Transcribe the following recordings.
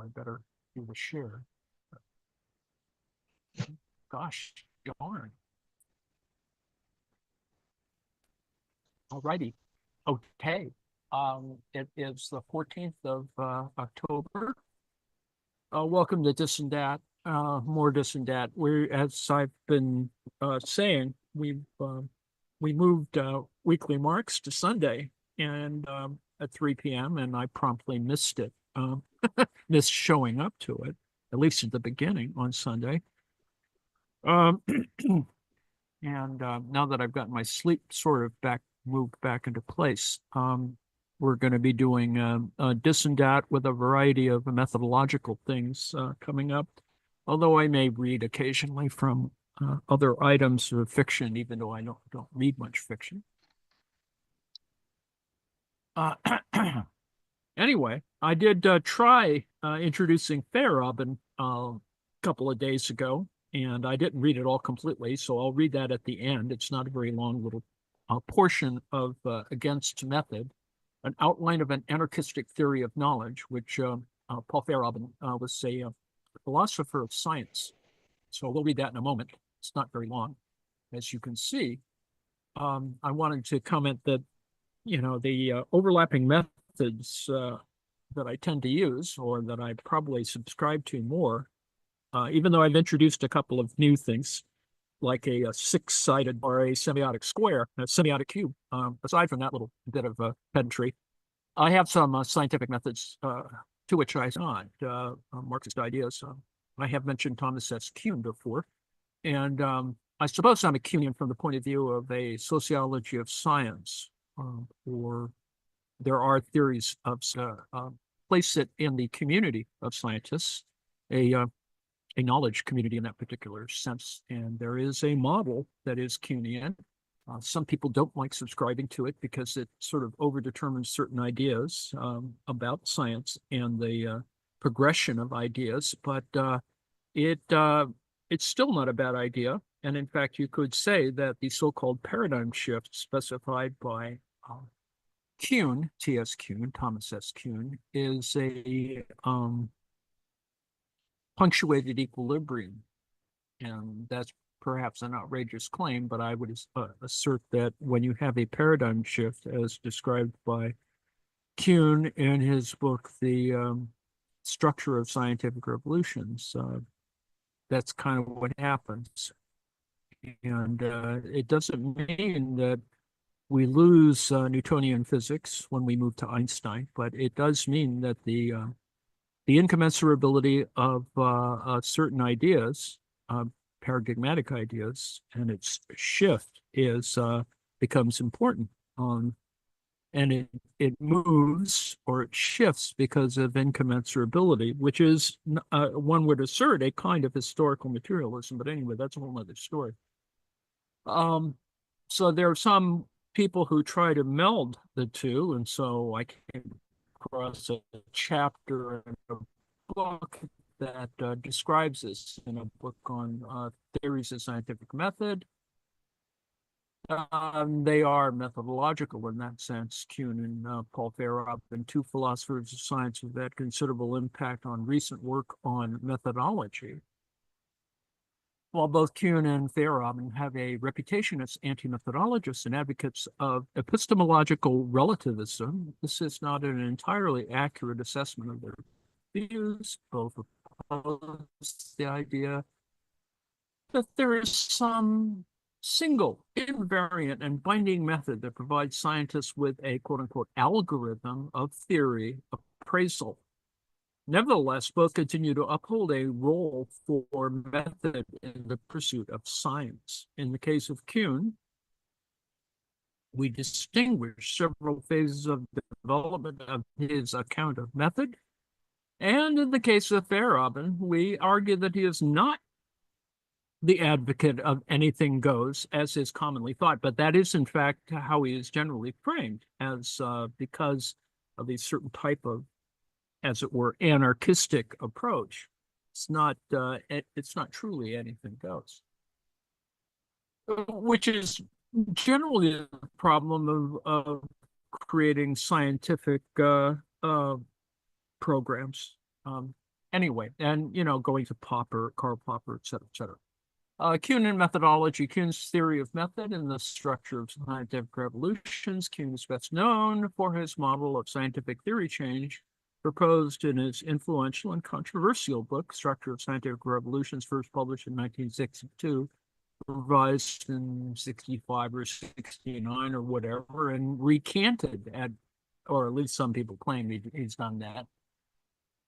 I better do the share. Gosh darn. All righty. Okay. It is the 14th of October. Welcome to This and That, more This and That. As I've been saying, we moved weekly marks to Sunday and at 3 p.m. and I promptly missed it, missed showing up to it, at least at the beginning on Sunday. Um, and now that I've got my sleep sort of moved back into place, we're going to be doing this and that with a variety of methodological things coming up. Although I may read occasionally from other items of fiction, even though I don't read much fiction. Anyway, I did try introducing Feyerabend a couple of days ago, and I didn't read it all completely, so I'll read that at the end. It's not a very long little portion of Against Method, an outline of an anarchistic theory of knowledge, which Paul Feyerabend was a philosopher of science. So we'll read that in a moment. It's not very long. As you can see, I wanted to comment that, the overlapping methods that I tend to use, or that I probably subscribe to more, even though I've introduced a couple of new things, like a six-sided or a semiotic square, a semiotic cube. Aside from that little bit of pedantry, I have some scientific methods to which I nod Marxist ideas. I have mentioned Thomas S. Kuhn before, and I suppose I'm a Kuhnian from the point of view of a sociology of science, or there are theories of place it in the community of scientists, a knowledge community in that particular sense. And there is a model that is Kuhnian. Some people don't like subscribing to it because it sort of overdetermines certain ideas about science and the progression of ideas, but it's still not a bad idea. And in fact, you could say that the so-called paradigm shift specified by Kuhn, T.S. Kuhn, Thomas S. Kuhn, is a punctuated equilibrium. And that's perhaps an outrageous claim, but I would assert that when you have a paradigm shift, as described by Kuhn in his book, The Structure of Scientific Revolutions, that's kind of what happens. And it doesn't mean that we lose Newtonian physics when we move to Einstein, but it does mean that the incommensurability of certain ideas, paradigmatic ideas, and its shift becomes important. And it moves or it shifts because of incommensurability, which is, one would assert, a kind of historical materialism. But anyway, that's a whole other story. So there are some people who try to meld the two, and so I came across a chapter in a book that describes this, in a book on theories of scientific method. They are methodological in that sense. Kuhn and Paul Feyerabend, two philosophers of science who've had considerable impact on recent work on methodology. While both Kuhn and Feyerabend have a reputation as anti-methodologists and advocates of epistemological relativism, this is not an entirely accurate assessment of their views. Both oppose the idea that there is some single, invariant, and binding method that provides scientists with a quote-unquote algorithm of theory appraisal. Nevertheless, both continue to uphold a role for method in the pursuit of science. In the case of Kuhn, we distinguish several phases of development of his account of method. And in the case of Feyerabend, we argue that he is not the advocate of anything goes, as is commonly thought, but that is in fact how he is generally framed, as because of a certain type of, as it were, anarchistic approach. It's not truly anything goes, which is generally a problem of creating scientific programs. Anyway, and, going to Popper, Karl Popper, et cetera, et cetera. Kuhn and methodology. Kuhn's theory of method and the structure of scientific revolutions. Kuhn is best known for his model of scientific theory change, proposed in his influential and controversial book, Structure of Scientific Revolutions, first published in 1962, revised in 65 or 69 or whatever, and recanted or at least some people claim he's done that.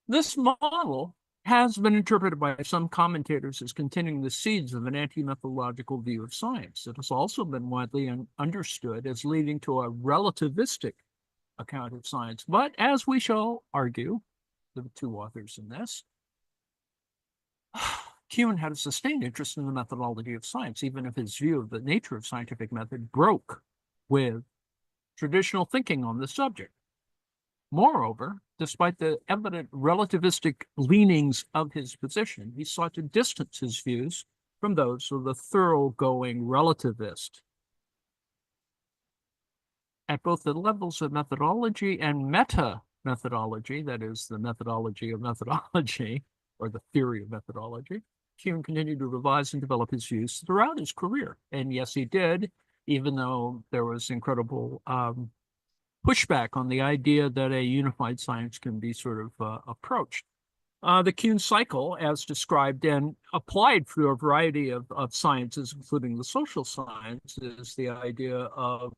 This model has been interpreted by some commentators as containing the seeds of an anti-methodological view of science. It has also been widely understood as leading to a relativistic account of science. But as we shall argue, the two authors in this, Kuhn had a sustained interest in the methodology of science, even if his view of the nature of scientific method broke with traditional thinking on the subject. Moreover, despite the evident relativistic leanings of his position, he sought to distance his views from those of the thoroughgoing relativist. At both the levels of methodology and meta-methodology, that is, the methodology of methodology, or the theory of methodology, Kuhn continued to revise and develop his views throughout his career. And yes, he did, even though there was incredible pushback on the idea that a unified science can be sort of approached. The Kuhn cycle, as described and applied through a variety of sciences, including the social sciences, the idea of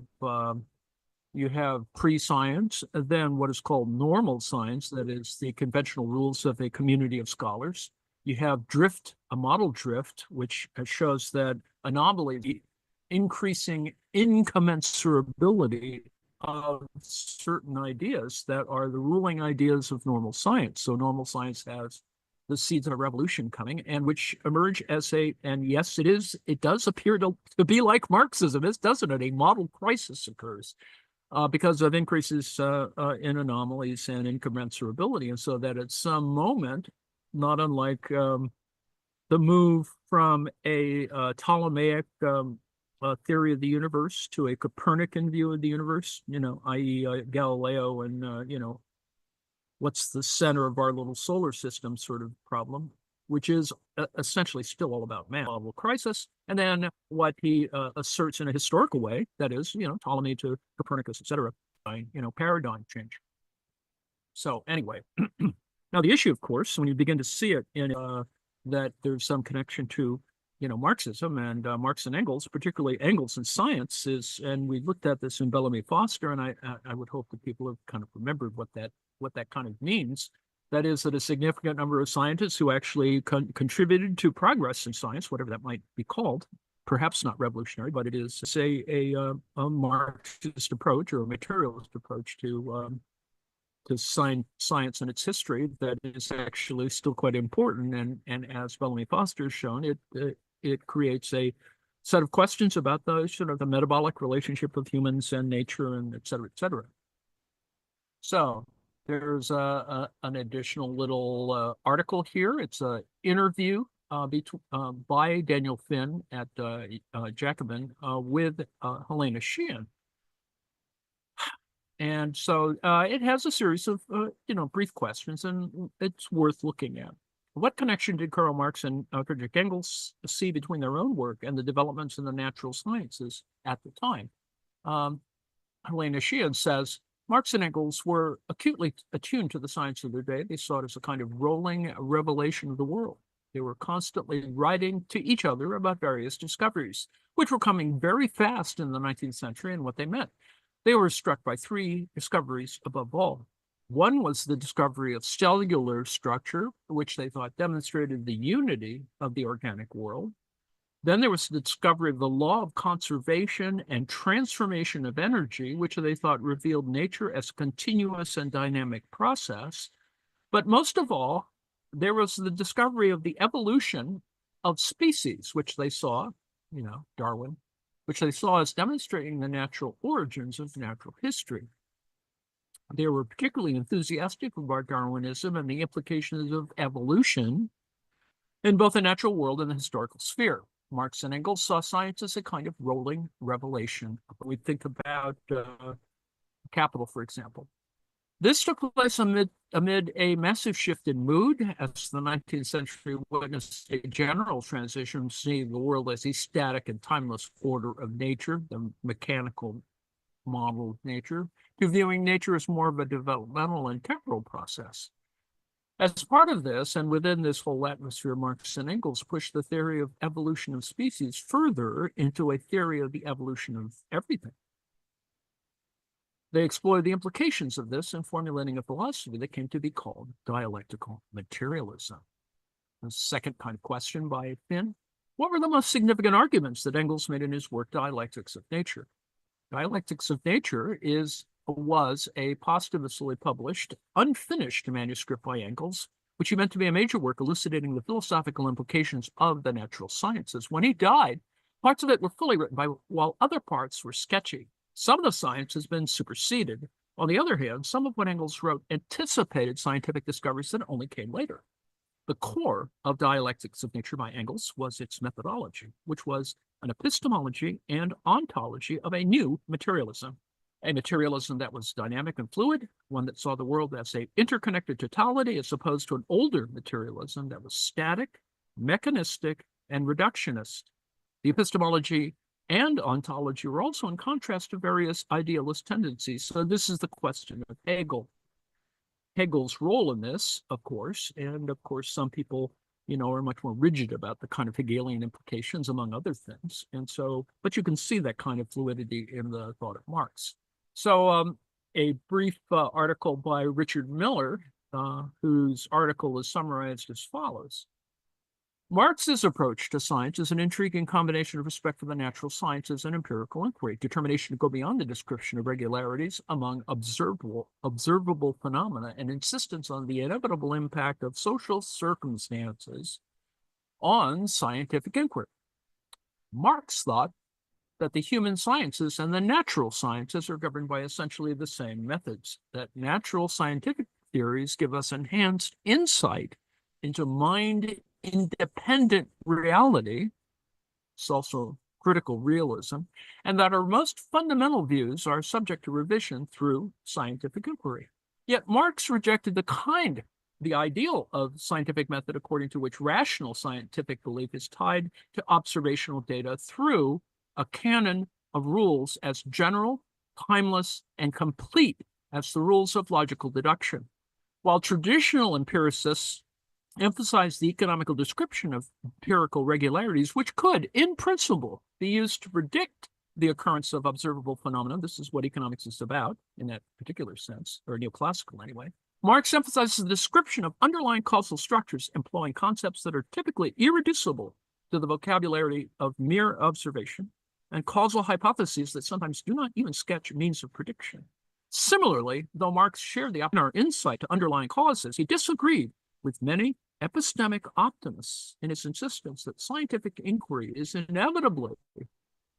you have pre-science, then what is called normal science, that is the conventional rules of a community of scholars. You have drift, a model drift, which shows that anomaly, the increasing incommensurability of certain ideas that are the ruling ideas of normal science. So normal science has the seeds of a revolution coming, and which emerge as and yes, it does appear to be like Marxism, doesn't it? A model crisis occurs because of increases in anomalies and incommensurability. And so that at some moment, not unlike the move from a Ptolemaic theory of the universe to a Copernican view of the universe, i.e. Galileo and, what's the center of our little solar system sort of problem, which is essentially still all about man, model crisis. And then what he asserts in a historical way, that is, Ptolemy to Copernicus, et cetera, paradigm change. So anyway, now the issue, of course, when you begin to see it in that there's some connection to Marxism and Marx and Engels, particularly Engels in science and we looked at this in Bellamy Foster, and I would hope that people have kind of remembered what that kind of means. That is that a significant number of scientists who actually contributed to progress in science, whatever that might be called, perhaps not revolutionary, but it is, say, a Marxist approach or a materialist approach to science and its history that is actually still quite important. And as Bellamy Foster has shown, it creates a set of questions about the sort of the metabolic relationship of humans and nature and et cetera, et cetera. So there's an additional little article here. It's an interview by Daniel Finn at Jacobin with Helena Sheehan. And so it has a series of, brief questions, and it's worth looking at. What connection did Karl Marx and Friedrich Engels see between their own work and the developments in the natural sciences at the time? Helena Sheehan says, Marx and Engels were acutely attuned to the science of their day. They saw it as a kind of rolling revelation of the world. They were constantly writing to each other about various discoveries, which were coming very fast in the 19th century and what they meant. They were struck by three discoveries above all. One was the discovery of cellular structure, which they thought demonstrated the unity of the organic world. Then there was the discovery of the law of conservation and transformation of energy, which they thought revealed nature as a continuous and dynamic process. But most of all, there was the discovery of the evolution of species, which they saw, Darwin, which they saw as demonstrating the natural origins of natural history. They were particularly enthusiastic about Darwinism and the implications of evolution in both the natural world and the historical sphere. Marx and Engels saw science as a kind of rolling revelation. We think about capital, for example. This took place amid a massive shift in mood as the 19th century witnessed a general transition from seeing the world as a static and timeless order of nature, the mechanical model of nature, to viewing nature as more of a developmental and temporal process. As part of this, and within this whole atmosphere, Marx and Engels pushed the theory of evolution of species further into a theory of the evolution of everything. They explored the implications of this in formulating a philosophy that came to be called dialectical materialism. The second kind of question by Finn: what were the most significant arguments that Engels made in his work, Dialectics of Nature? Dialectics of Nature was a posthumously published, unfinished manuscript by Engels, which he meant to be a major work elucidating the philosophical implications of the natural sciences. When he died, parts of it were fully written, while other parts were sketchy. Some of the science has been superseded. On the other hand, some of what Engels wrote anticipated scientific discoveries that only came later. The core of Dialectics of Nature by Engels was its methodology, which was an epistemology and ontology of a new materialism, a materialism that was dynamic and fluid, one that saw the world as an interconnected totality, as opposed to an older materialism that was static, mechanistic, and reductionist. The epistemology and ontology were also in contrast to various idealist tendencies. So this is the question of Hegel's role in this, of course, and of course, some people, are much more rigid about the kind of Hegelian implications, among other things. And so, but you can see that kind of fluidity in the thought of Marx. So a brief article by Richard Miller, whose article is summarized as follows. Marx's approach to science is an intriguing combination of respect for the natural sciences and empirical inquiry, determination to go beyond the description of regularities among observable phenomena, and insistence on the inevitable impact of social circumstances on scientific inquiry. Marx thought that the human sciences and the natural sciences are governed by essentially the same methods, that natural scientific theories give us enhanced insight into mind-independent reality. It's also critical realism, and that our most fundamental views are subject to revision through scientific inquiry. Yet Marx rejected the ideal of scientific method according to which rational scientific belief is tied to observational data through a canon of rules as general, timeless, and complete as the rules of logical deduction. While traditional empiricists emphasize the economical description of empirical regularities, which could, in principle, be used to predict the occurrence of observable phenomena. This is what economics is about in that particular sense, or neoclassical anyway. Marx emphasizes the description of underlying causal structures, employing concepts that are typically irreducible to the vocabulary of mere observation, and causal hypotheses that sometimes do not even sketch means of prediction. Similarly, though Marx shared the insight to underlying causes, he disagreed with many epistemic optimists in his insistence that scientific inquiry is inevitably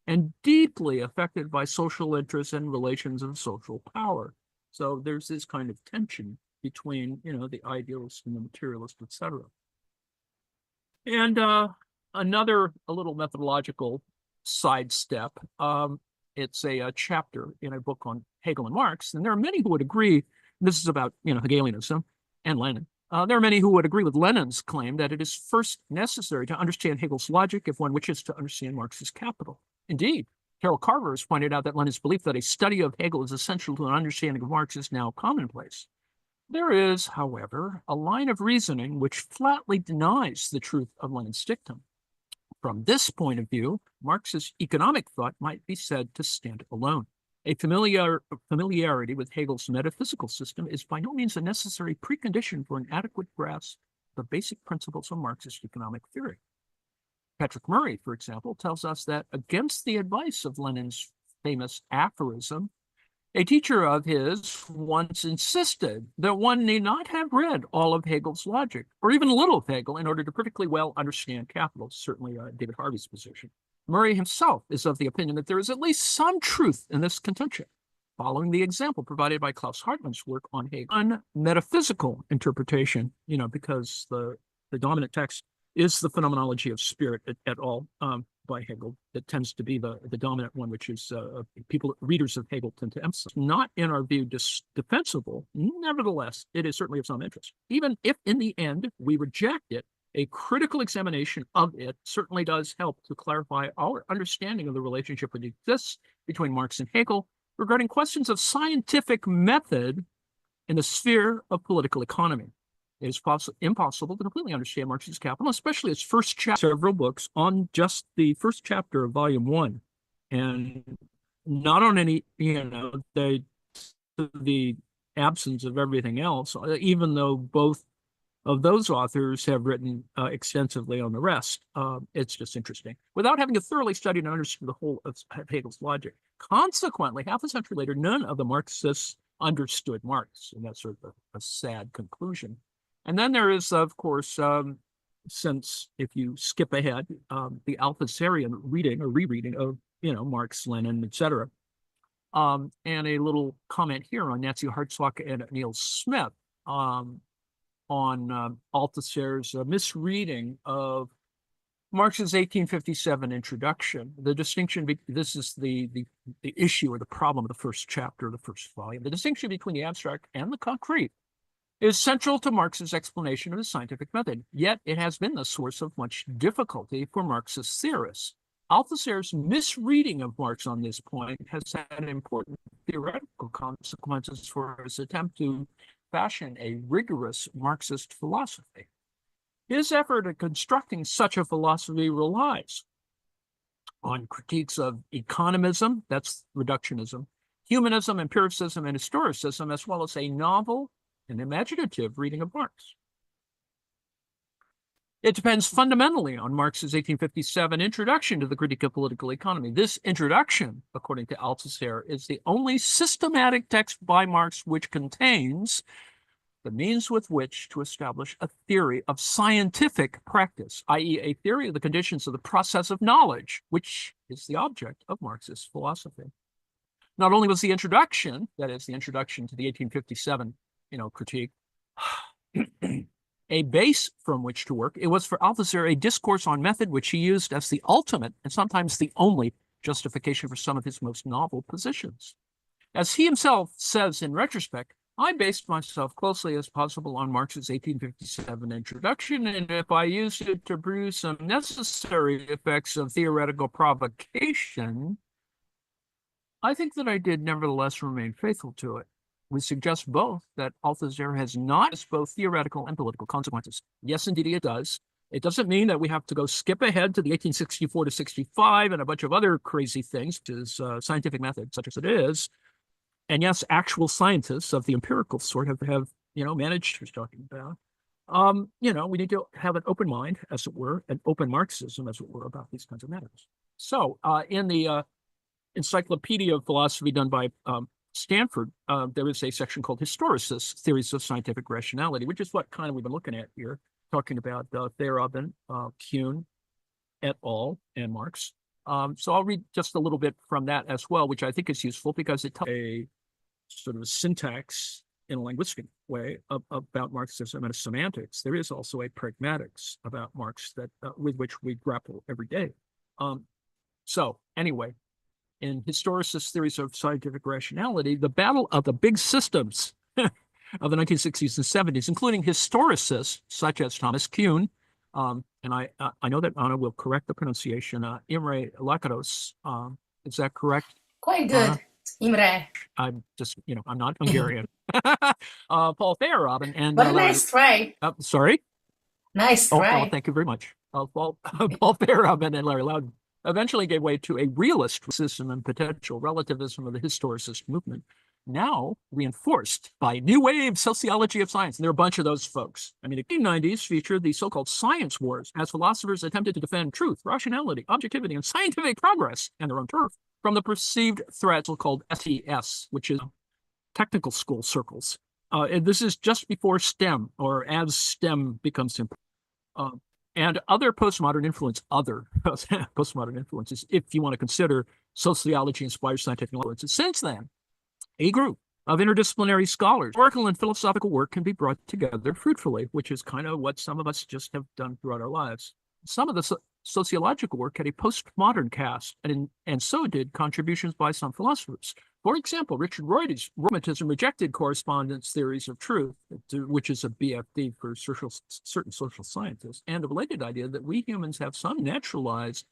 and deeply affected by social interests and relations of social power. So there's this kind of tension between, the idealist and the materialist, etc. And a little methodological sidestep. It's a chapter in a book on Hegel and Marx, and there are many who would agree. This is about, Hegelianism and Lenin. There are many who would agree with Lenin's claim that it is first necessary to understand Hegel's logic if one wishes to understand Marx's Capital. Indeed, Carol Carver has pointed out that Lenin's belief that a study of Hegel is essential to an understanding of Marx is now commonplace. There is, however, a line of reasoning which flatly denies the truth of Lenin's dictum. From this point of view, Marx's economic thought might be said to stand alone. A familiarity with Hegel's metaphysical system is by no means a necessary precondition for an adequate grasp of the basic principles of Marxist economic theory. Patrick Murray, for example, tells us that against the advice of Lenin's famous aphorism, a teacher of his once insisted that one need not have read all of Hegel's logic, or even a little of Hegel, in order to perfectly well understand Capital, certainly David Harvey's position. Murray himself is of the opinion that there is at least some truth in this contention, following the example provided by Klaus Hartmann's work on Hegel. On metaphysical interpretation, because the dominant text is the phenomenology of spirit at all by Hegel. That tends to be the dominant one, which is readers of Hegel tend to emphasize. Not in our view defensible. Nevertheless, it is certainly of some interest. Even if in the end we reject it, a critical examination of it certainly does help to clarify our understanding of the relationship that exists between Marx and Hegel regarding questions of scientific method in the sphere of political economy. It is impossible to completely understand Marx's Capital, especially its first chapter, several books on just the first chapter of volume 1. And not on any, the absence of everything else, even though both of those authors have written extensively on the rest. It's just interesting. Without having thoroughly studied and understood the whole of Hegel's logic. Consequently, half a century later, none of the Marxists understood Marx, and that's sort of a sad conclusion. And then there is, of course, since if you skip ahead, the Althusserian reading or rereading of, Marx, Lenin, etc. And a little comment here on Nancy Hartsock and Neil Smith on Althusser's misreading of Marx's 1857 introduction. The distinction, this is the issue or the problem of the first chapter of the first volume. The distinction between the abstract and the concrete is central to Marx's explanation of the scientific method, yet it has been the source of much difficulty for Marxist theorists. Althusser's misreading of Marx on this point has had important theoretical consequences for his attempt to fashion a rigorous Marxist philosophy. His effort at constructing such a philosophy relies on critiques of economism, that's reductionism, humanism, empiricism, and historicism, as well as a novel and imaginative reading of Marx. It depends fundamentally on Marx's 1857 introduction to the critique of political economy. This introduction, according to Althusser, is the only systematic text by Marx which contains the means with which to establish a theory of scientific practice, i.e. a theory of the conditions of the process of knowledge, which is the object of Marxist philosophy. Not only was the introduction, that is the introduction to the 1857 critique, a base from which to work, it was for Althusser a discourse on method which he used as the ultimate and sometimes the only justification for some of his most novel positions. As he himself says in retrospect, I based myself closely as possible on Marx's 1857 introduction, and if I used it to produce some necessary effects of theoretical provocation, I think that I did nevertheless remain faithful to it. We suggest both that Althusser has not both theoretical and political consequences. Yes, indeed, it does. It doesn't mean that we have to go skip ahead to the 1864 to 65 and a bunch of other crazy things, which is scientific method, such as it is. And yes, actual scientists of the empirical sort have managed, who's talking about. We need to have an open mind, as it were, an open Marxism, as it were, about these kinds of matters. So in the Encyclopedia of Philosophy done by Stanford, there is a section called Historicist, Theories of Scientific Rationality, which is what kind of we've been looking at here, talking about Feyerabend, Kuhn, et al., and Marx. So I'll read just a little bit from that as well, which I think is useful because it tells a sort of a syntax in a linguistic way about Marxism and a semantics. There is also a pragmatics about Marx that with which we grapple every day. So anyway, in historicist theories of scientific rationality, the battle of the big systems of the 1960s and 70s, including historicists such as Thomas Kuhn, and I know that Anna will correct the pronunciation, Imre Lakatos. Is that correct? Quite good, Imre. I'm just, I'm not Hungarian. Paul Feyerabend and But nice try. Sorry? Nice try. Oh, thank you very much. Paul Feyerabend and Larry Loudon eventually gave way to a realist system and potential relativism of the historicist movement, now reinforced by new wave sociology of science. And there are a bunch of those folks. I mean, the 1990s featured the so-called science wars as philosophers attempted to defend truth, rationality, objectivity, and scientific progress and their own turf from the perceived threats called STS, which is technical school circles. And this is just before STEM, or as STEM becomes important. And other postmodern influences, if you want to consider sociology-inspired scientific influences. Since then, a group of interdisciplinary scholars. Historical and philosophical work can be brought together fruitfully, which is kind of what some of us just have done throughout our lives. Some of the sociological work had a postmodern cast, and so did contributions by some philosophers. For example, Richard Rorty's Romantism rejected correspondence theories of truth, which is a BFD for certain social scientists, and a related idea that we humans have some naturalized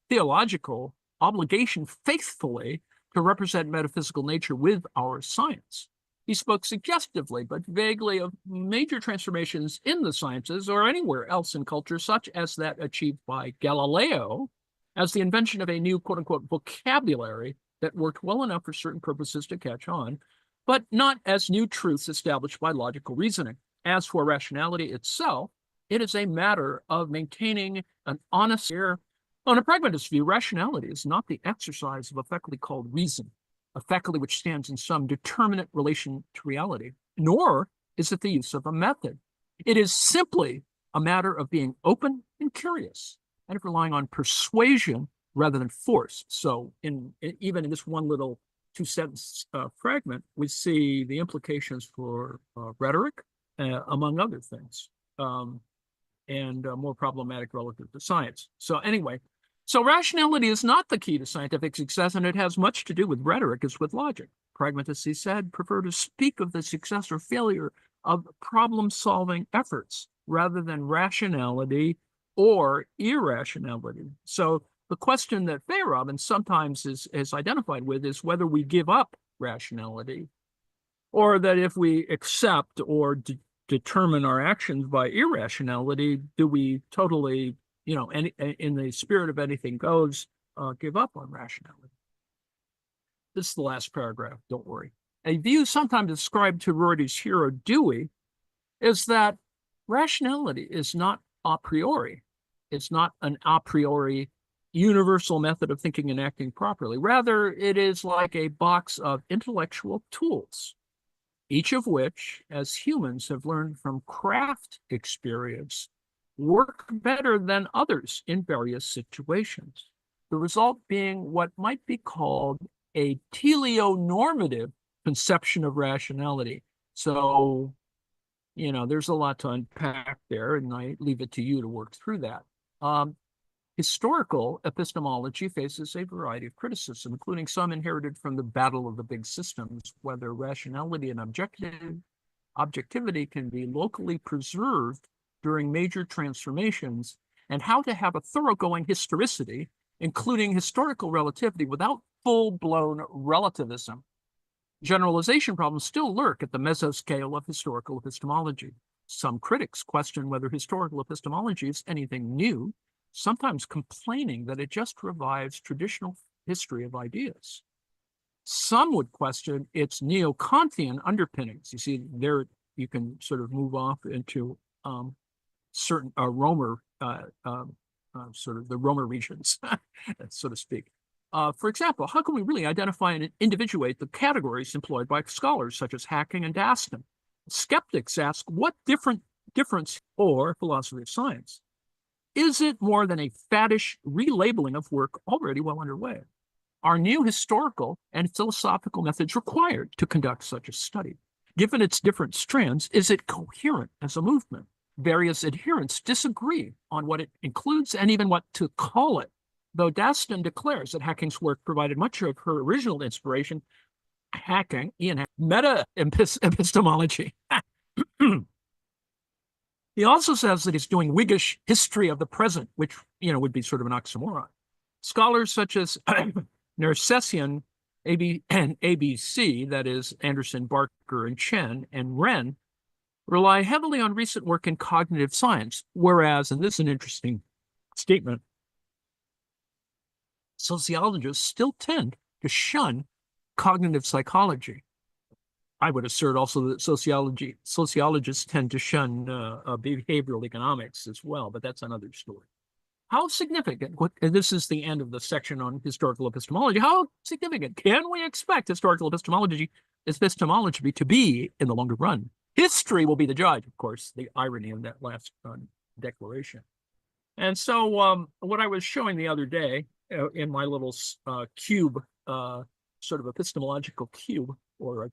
theological obligation faithfully to represent metaphysical nature with our science. He spoke suggestively but vaguely of major transformations in the sciences or anywhere else in culture, such as that achieved by Galileo as the invention of a new quote-unquote vocabulary that worked well enough for certain purposes to catch on, but not as new truths established by logical reasoning. As for rationality itself, it is a matter of maintaining an honest air. On a pragmatist view, rationality is not the exercise of a faculty called reason, a faculty which stands in some determinate relation to reality, nor is it the use of a method. It is simply a matter of being open and curious, and of relying on persuasion rather than force. So even in this one little two-sentence fragment, we see the implications for rhetoric, among other things, and more problematic relative to science. So anyway, so rationality is not the key to scientific success, and it has much to do with rhetoric as with logic. Pragmatists, he said, prefer to speak of the success or failure of problem-solving efforts rather than rationality or irrationality. So the question that Feyerabend sometimes is identified with is whether we give up rationality, or that if we accept or determine our actions by irrationality, do we totally, in the spirit of anything goes, give up on rationality? This is the last paragraph, don't worry. A view sometimes ascribed to Rorty's hero Dewey is that rationality is not a priori. It's not an a priori universal method of thinking and acting properly. Rather, it is like a box of intellectual tools, each of which, as humans have learned from craft experience, work better than others in various situations. The result being what might be called a teleonormative conception of rationality. So, there's a lot to unpack there, and I leave it to you to work through that. Historical epistemology faces a variety of criticism, including some inherited from the battle of the big systems, whether rationality and objectivity can be locally preserved during major transformations, and how to have a thoroughgoing historicity, including historical relativity, without full-blown relativism. Generalization problems still lurk at the mesoscale of historical epistemology. Some critics question whether historical epistemology is anything new, sometimes complaining that it just revives traditional history of ideas. Some would question its neo-Kantian underpinnings. You see, there you can sort of move off into certain Romer, sort of the Romer regions, so to speak. For example, how can we really identify and individuate the categories employed by scholars such as Hacking and Daston? Skeptics ask, what difference or philosophy of science? Is it more than a faddish relabeling of work already well underway? Are new historical and philosophical methods required to conduct such a study? Given its different strands, is it coherent as a movement? Various adherents disagree on what it includes and even what to call it, though Daston declares that Hacking's work provided much of her original inspiration. Meta-epistemology. He also says that he's doing Whiggish history of the present, which, would be sort of an oxymoron. Scholars such as Nersessian and ABC, that is Anderson, Barker, and Chen, and Wren, rely heavily on recent work in cognitive science, whereas, and this is an interesting statement, sociologists still tend to shun cognitive psychology. I would assert also that sociologists tend to shun behavioral economics as well, but that's another story. How significant, and this is the end of the section on historical epistemology, how significant can we expect historical epistemology to be in the longer run? History will be the judge, of course, the irony of that last declaration. And so what I was showing the other day in my little cube, sort of epistemological cube, or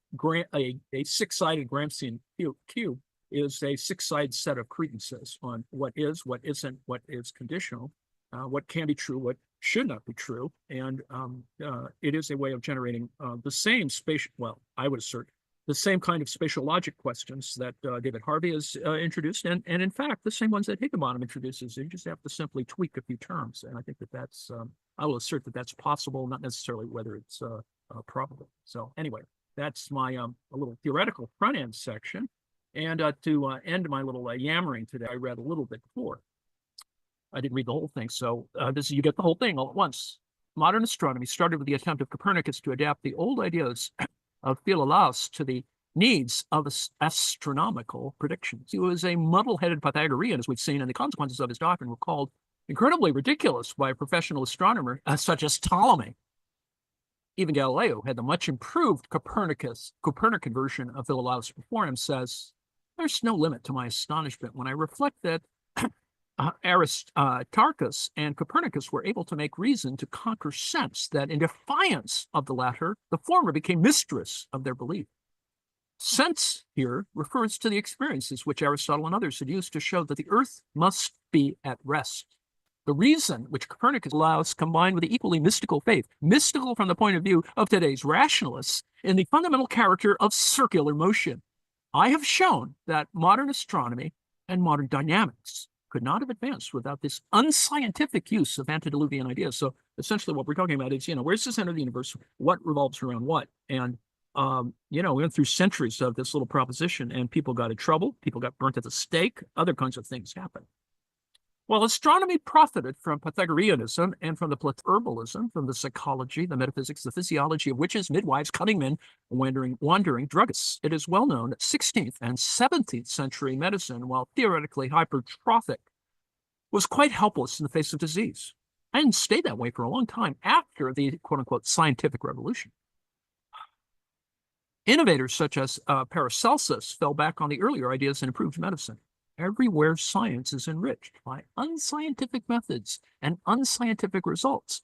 a six-sided Gramscian cube is a six-sided set of credences on what is, what isn't, what is conditional, what can be true, what should not be true, and it is a way of generating the same spatial, well, I would assert, the same kind of spatial logic questions that David Harvey has introduced, and in fact, the same ones that Higginbottom introduces. You just have to simply tweak a few terms, and I think that that's, I will assert that that's possible, not necessarily whether it's probable. So anyway, that's my a little theoretical front end section. And to end my little yammering today, I read a little bit before. I didn't read the whole thing, so you get the whole thing all at once. Modern astronomy started with the attempt of Copernicus to adapt the old ideas of Philolaus to the needs of astronomical predictions. He was a muddle-headed Pythagorean, as we've seen, and the consequences of his doctrine were called incredibly ridiculous by a professional astronomer such as Ptolemy. Even Galileo had the much improved Copernican version of Philolaus before him, says, "There's no limit to my astonishment when I reflect that Aristarchus and Copernicus were able to make reason to conquer sense, that in defiance of the latter, the former became mistress of their belief." Sense here refers to the experiences which Aristotle and others had used to show that the earth must be at rest. The reason which Copernicus allows, combined with the equally mystical faith, mystical from the point of view of today's rationalists, in the fundamental character of circular motion. I have shown that modern astronomy and modern dynamics could not have advanced without this unscientific use of antediluvian ideas. So essentially what we're talking about is, where's the center of the universe? What revolves around what? And, we went through centuries of this little proposition, and people got in trouble. People got burnt at the stake. Other kinds of things happened. Well, astronomy profited from Pythagoreanism and from the herbalism, from the psychology, the metaphysics, the physiology of witches, midwives, cunning men, wandering druggists. It is well known that 16th and 17th century medicine, while theoretically hypertrophic, was quite helpless in the face of disease, and stayed that way for a long time after the quote-unquote scientific revolution. Innovators such as Paracelsus fell back on the earlier ideas and improved medicine. Everywhere science is enriched by unscientific methods and unscientific results,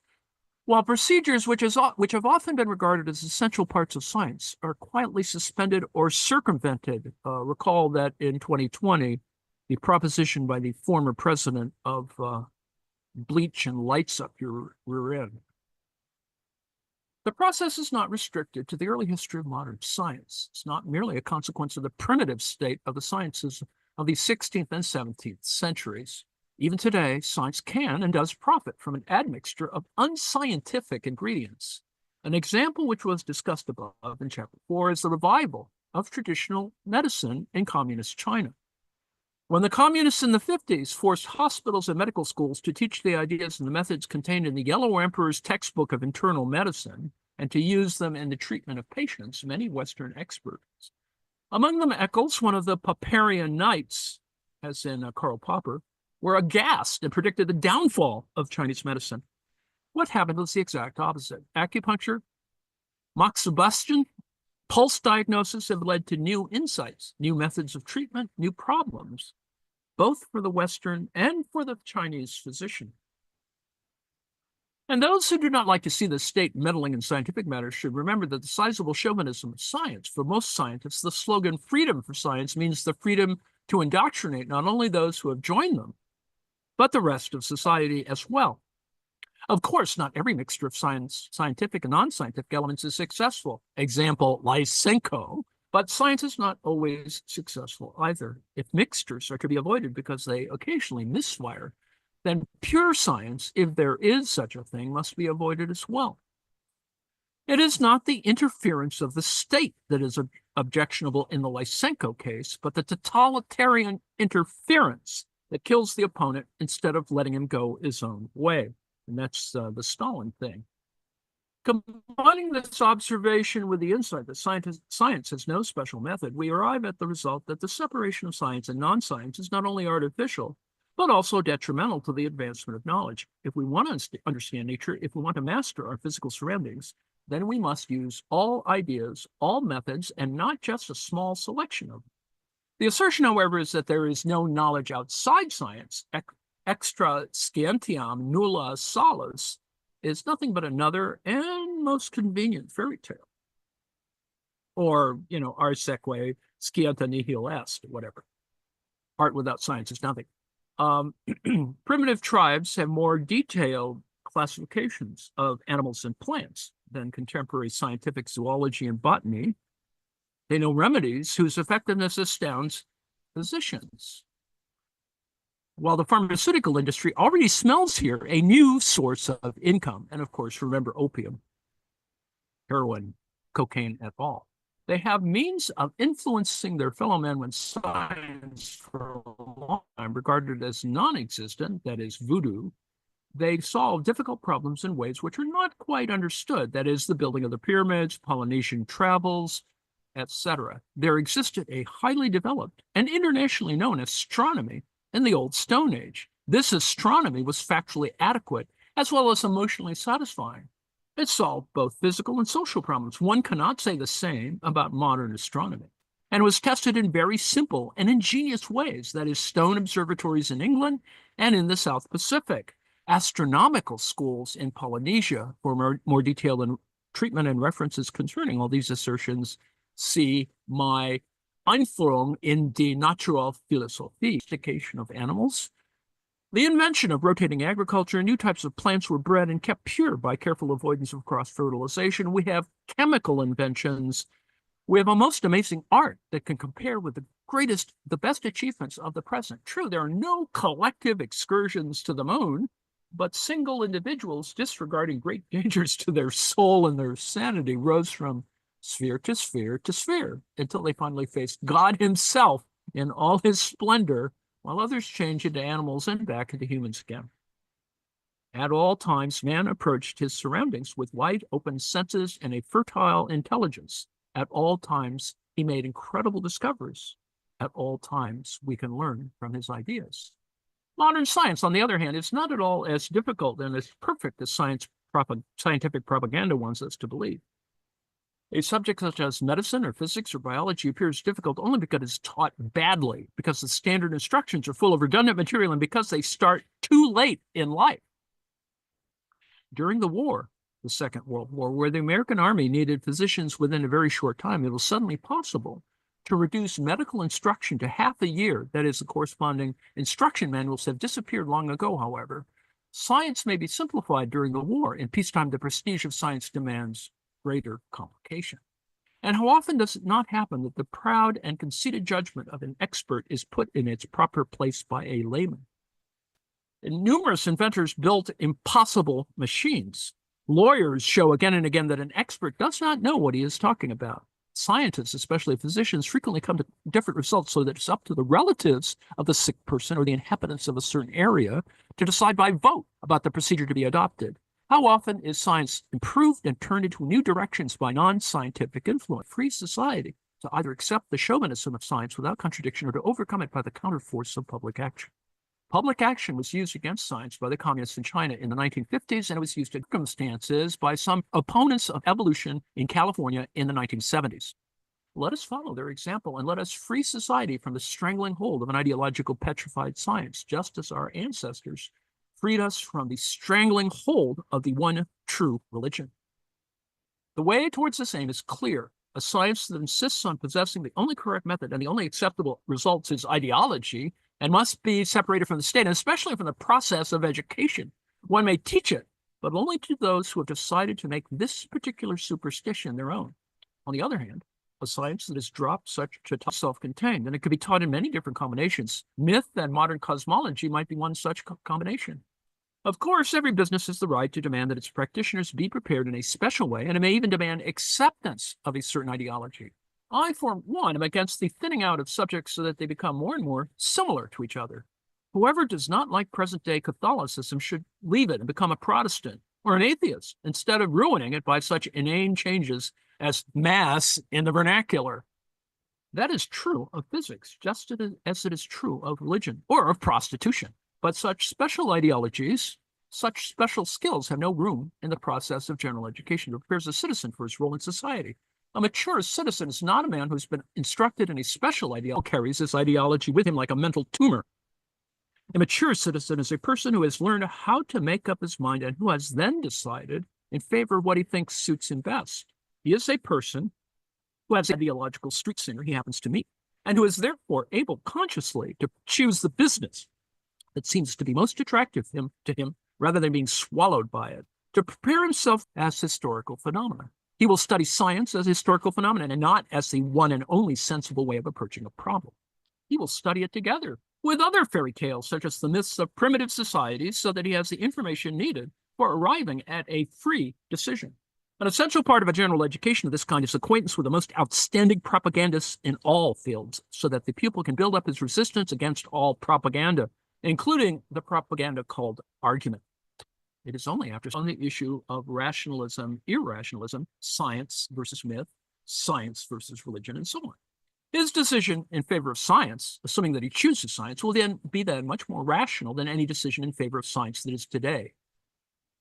while procedures which have often been regarded as essential parts of science are quietly suspended or circumvented. Recall that in 2020, the proposition by the former president of bleach and lights up your rear end. The process is not restricted to the early history of modern science. It's not merely a consequence of the primitive state of the sciences of the 16th and 17th centuries. Even today, science can and does profit from an admixture of unscientific ingredients. An example which was discussed above in Chapter 4 is the revival of traditional medicine in communist China. When the communists in the 50s forced hospitals and medical schools to teach the ideas and the methods contained in the Yellow Emperor's textbook of internal medicine and to use them in the treatment of patients, many Western experts, among them Eccles, one of the Popperian knights, as in Karl Popper, were aghast and predicted the downfall of Chinese medicine. What happened was the exact opposite. Acupuncture, moxibustion, pulse diagnosis have led to new insights, new methods of treatment, new problems, both for the Western and for the Chinese physician. And those who do not like to see the state meddling in scientific matters should remember that the sizable chauvinism of science, for most scientists, the slogan freedom for science means the freedom to indoctrinate not only those who have joined them, but the rest of society as well. Of course, not every mixture of scientific and non-scientific elements is successful. Example, Lysenko. But science is not always successful either. If mixtures are to be avoided because they occasionally misfire, then pure science, if there is such a thing, must be avoided as well. It is not the interference of the state that is objectionable in the Lysenko case, but the totalitarian interference that kills the opponent instead of letting him go his own way. And that's the Stalin thing. Combining this observation with the insight that science has no special method, we arrive at the result that the separation of science and non-science is not only artificial, but also detrimental to the advancement of knowledge. If we want to understand nature, if we want to master our physical surroundings, then we must use all ideas, all methods, and not just a small selection of them. The assertion, however, is that there is no knowledge outside science, extra scientiam nulla salus, is nothing but another and most convenient fairy tale. or, ars seque scientia nihil est, whatever. Art without science is nothing. Primitive tribes have more detailed classifications of animals and plants than contemporary scientific zoology and botany. They know remedies whose effectiveness astounds physicians. While the pharmaceutical industry already smells here a new source of income, and of course, remember opium, heroin, cocaine et al. They have means of influencing their fellow men when science for a long time regarded as non-existent, that is voodoo. They solve difficult problems in ways which are not quite understood, that is the building of the pyramids, Polynesian travels, etc. There existed a highly developed and internationally known astronomy in the Old Stone Age. This astronomy was factually adequate as well as emotionally satisfying. It solved both physical and social problems. One cannot say the same about modern astronomy, and was tested in very simple and ingenious ways, that is, stone observatories in England and in the South Pacific, astronomical schools in Polynesia. For more detailed and treatment and references concerning all these assertions, see my Einführung in die Naturalphilosophie, Domestication of Animals. The invention of rotating agriculture and new types of plants were bred and kept pure by careful avoidance of cross-fertilization. We have chemical inventions. We have a most amazing art that can compare with the best achievements of the present. True, there are no collective excursions to the moon, but single individuals disregarding great dangers to their soul and their sanity rose from sphere to sphere to sphere until they finally faced God himself in all his splendor, while others change into animals and back into humans again. At all times, man approached his surroundings with wide open senses and a fertile intelligence. At all times, he made incredible discoveries. At all times, we can learn from his ideas. Modern science, on the other hand, is not at all as difficult and as perfect as scientific propaganda wants us to believe. A subject such as medicine or physics or biology appears difficult only because it's taught badly, because the standard instructions are full of redundant material, and because they start too late in life. During the Second World War, where the American Army needed physicians within a very short time, it was suddenly possible to reduce medical instruction to half a year. That is, the corresponding instruction manuals have disappeared long ago, however. Science may be simplified during the war. In peacetime, the prestige of science demands greater complication. And how often does it not happen that the proud and conceited judgment of an expert is put in its proper place by a layman? And numerous inventors built impossible machines. Lawyers show again and again that an expert does not know what he is talking about. Scientists, especially physicians, frequently come to different results, so that it's up to the relatives of the sick person or the inhabitants of a certain area to decide by vote about the procedure to be adopted. How often is science improved and turned into new directions by non-scientific influence? Free society to either accept the chauvinism of science without contradiction or to overcome it by the counterforce of public action. Public action was used against science by the communists in China in the 1950s, and it was used in circumstances by some opponents of evolution in California in the 1970s. Let us follow their example, and let us free society from the strangling hold of an ideological petrified science, just as our ancestors freed us from the strangling hold of the one true religion. The way towards this aim is clear. A science that insists on possessing the only correct method and the only acceptable results is ideology, and must be separated from the state, and especially from the process of education. One may teach it, but only to those who have decided to make this particular superstition their own. On the other hand, a science that is dropped such to self-contained, and it could be taught in many different combinations. Myth and modern cosmology might be one such combination. Of course, every business has the right to demand that its practitioners be prepared in a special way, and it may even demand acceptance of a certain ideology. I, for one, am against the thinning out of subjects so that they become more and more similar to each other. Whoever does not like present-day Catholicism should leave it and become a Protestant or an atheist, instead of ruining it by such inane changes as Mass in the vernacular. That is true of physics, just as it is true of religion or of prostitution. But such special ideologies, such special skills have no room in the process of general education. It prepares a citizen for his role in society. A mature citizen is not a man who's been instructed in a special ideology, carries his ideology with him like a mental tumor. A mature citizen is a person who has learned how to make up his mind and who has then decided in favor of what he thinks suits him best. He is a person who has the ideological street singer he happens to meet, and who is therefore able consciously to choose the business that seems to be most attractive to him rather than being swallowed by it, to prepare himself as historical phenomena. He will study science as historical phenomenon and not as the one and only sensible way of approaching a problem. He will study it together with other fairy tales, such as the myths of primitive societies, so that he has the information needed for arriving at a free decision. An essential part of a general education of this kind is acquaintance with the most outstanding propagandists in all fields, so that the pupil can build up his resistance against all propaganda, including the propaganda called argument. It is only after on the issue of rationalism, irrationalism, science versus myth, science versus religion, and so on. His decision in favor of science, assuming that he chooses science, will then be much more rational than any decision in favor of science that is today.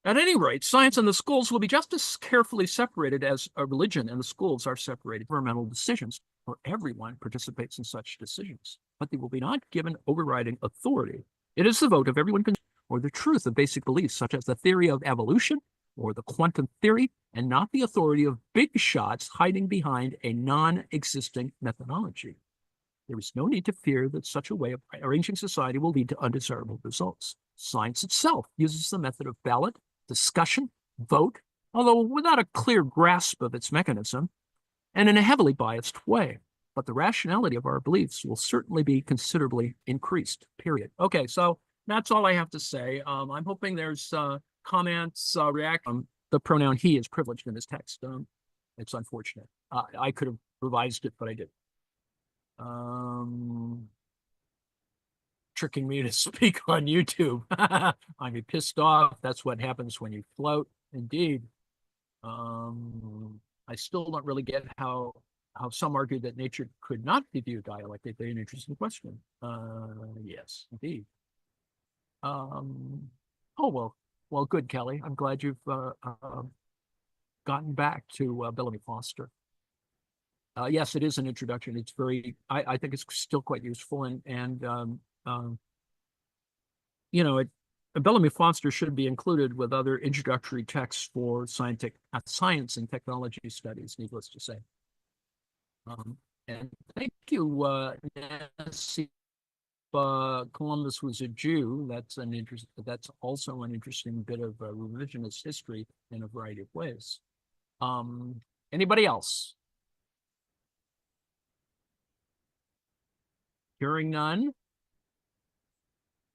At any rate, science and the schools will be just as carefully separated as a religion and the schools are separated from environmental decisions, for everyone participates in such decisions, but they will be not given overriding authority. It is the vote of everyone or the truth of basic beliefs, such as the theory of evolution or the quantum theory, and not the authority of big shots hiding behind a non-existing methodology. There is no need to fear that such a way of arranging society will lead to undesirable results. Science itself uses the method of ballot, discussion, vote, although without a clear grasp of its mechanism, and in a heavily biased way. But the rationality of our beliefs will certainly be considerably increased, period. Okay, so that's all I have to say. I'm hoping there's comments, reaction. The pronoun he is privileged in this text. It's unfortunate. I could have revised it, but I didn't. Tricking me to speak on YouTube. I'm pissed off. That's what happens when you float. Indeed. I still don't really get how some argue that nature could not be viewed dialectically. An interesting question. Yes, indeed. Oh, well, good, Kelly. I'm glad you've gotten back to Bellamy Foster. Yes, it is an introduction. It's very, I think it's still quite useful, and you know, Bellamy Foster should be included with other introductory texts for science and technology studies, needless to say. And thank you, Nancy. Columbus was a Jew. That's also an interesting bit of revisionist history in a variety of ways. Anybody else? Hearing none.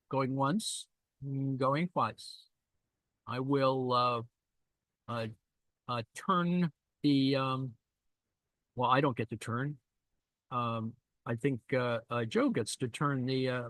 Going once, going twice. I will turn the well, I don't get to turn. I think Joe gets to turn the